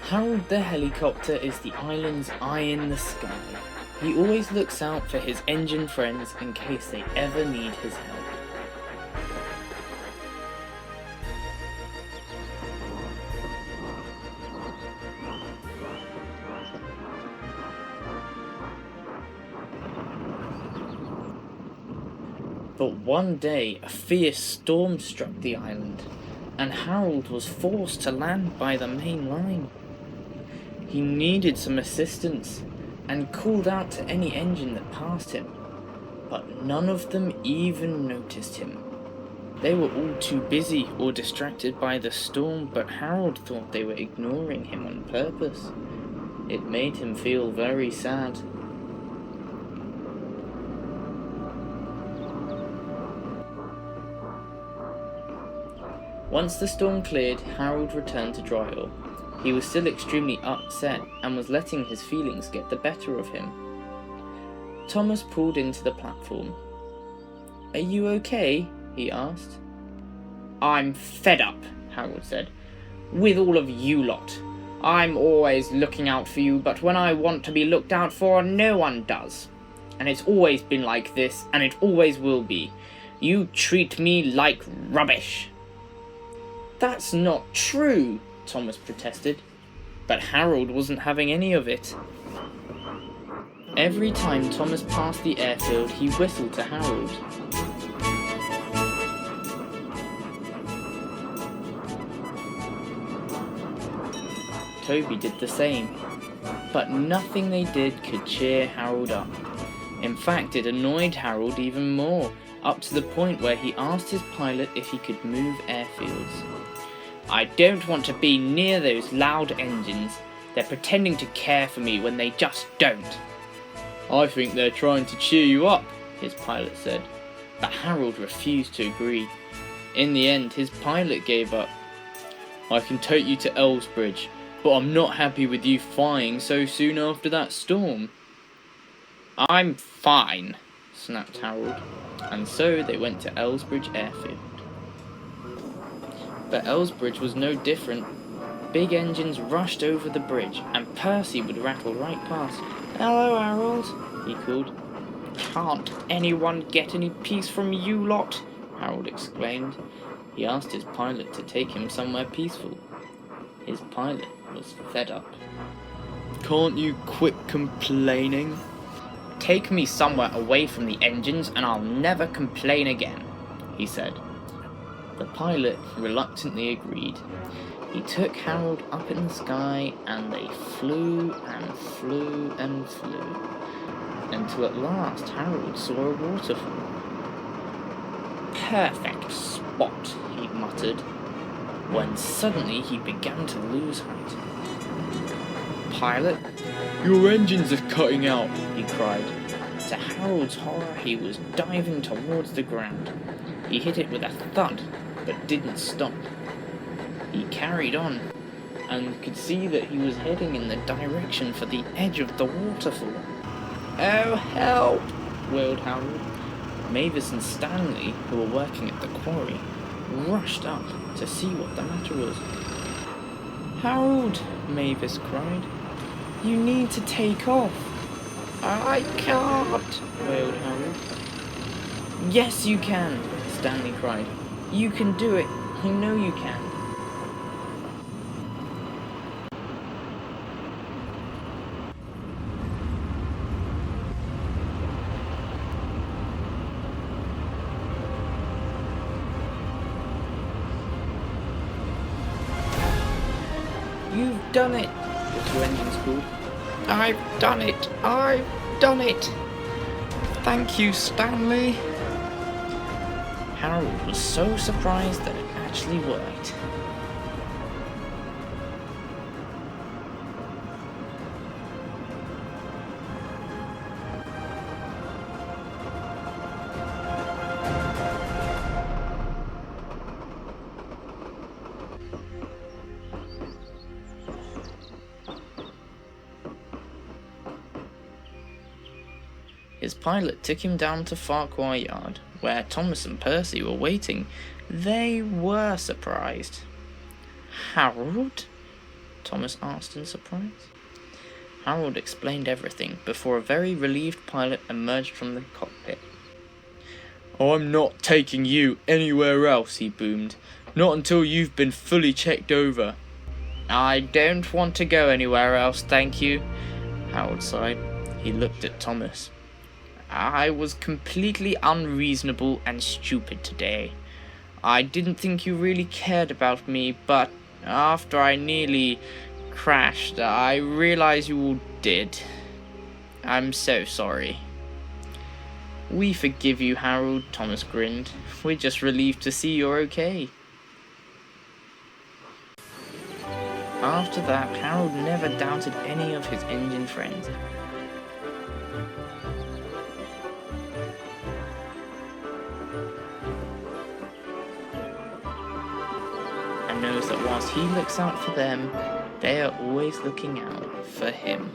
Harold the helicopter is the island's eye in the sky. He always looks out for his engine friends in case they ever need his help. But one day, a fierce storm struck the island, and Harold was forced to land by the main line. He needed some assistance, and called out to any engine that passed him, but none of them even noticed him. They were all too busy or distracted by the storm, but Harold thought they were ignoring him on purpose. It made him feel very sad. Once the storm cleared, Harold returned to Dryall. He was still extremely upset and was letting his feelings get the better of him. Thomas pulled into the platform. "Are you okay?" he asked. "I'm fed up," Harold said, "with all of you lot. I'm always looking out for you, but when I want to be looked out for, no one does. And it's always been like this, and it always will be. You treat me like rubbish." "That's not true," Thomas protested, but Harold wasn't having any of it. Every time Thomas passed the airfield, he whistled to Harold. Toby did the same, but nothing they did could cheer Harold up. In fact, it annoyed Harold even more, up to the point where he asked his pilot if he could move airfields. "I don't want to be near those loud engines. They're pretending to care for me when they just don't." "I think they're trying to cheer you up," his pilot said, but Harold refused to agree. In the end, his pilot gave up. "I can take you to Ellsbridge, but I'm not happy with you flying so soon after that storm." "I'm fine," snapped Harold, and so they went to Ellsbridge Airfield. But Ellsbridge was no different. Big engines rushed over the bridge, and Percy would rattle right past. "Hello, Harold," he called. "Can't anyone get any peace from you lot?" Harold exclaimed. He asked his pilot to take him somewhere peaceful. His pilot was fed up. "Can't you quit complaining?" "Take me somewhere away from the engines and I'll never complain again," he said. The pilot reluctantly agreed. He took Harold up in the sky, and they flew and flew and flew, until at last Harold saw a waterfall. "Perfect spot," he muttered, when suddenly he began to lose height. "Pilot, your engines are cutting out," he cried. To Harold's horror, he was diving towards the ground. He hit it with a thud, but didn't stop. He carried on, and could see that he was heading in the direction for the edge of the waterfall. "Oh, help!" wailed Harold. Mavis and Stanley, who were working at the quarry, rushed up to see what the matter was. "Harold," Mavis cried, "you need to take off." "I can't," wailed Harold. "Yes, you can," Stanley cried. "You can do it. I know you can." "You've done it," the two engines called. "I've done it! I've done it! Thank you, Stanley!" Harold was so surprised that it actually worked. His pilot took him down to Farquhar Yard, where Thomas and Percy were waiting. They were surprised. "Harold, Thomas asked in surprise. Harold explained everything before a very relieved pilot emerged from the cockpit. I'm not taking you anywhere else, he boomed. Not until you've been fully checked over. I don't want to go anywhere else, thank you, Harold sighed. He looked at Thomas. I was completely unreasonable and stupid today. I didn't think you really cared about me, but after I nearly crashed, I realized you all did. I'm so sorry. We forgive you, Harold, Thomas grinned. We're just relieved to see you're okay. After that, Harold never doubted any of his engine friends. And knows that whilst he looks out for them, they are always looking out for him.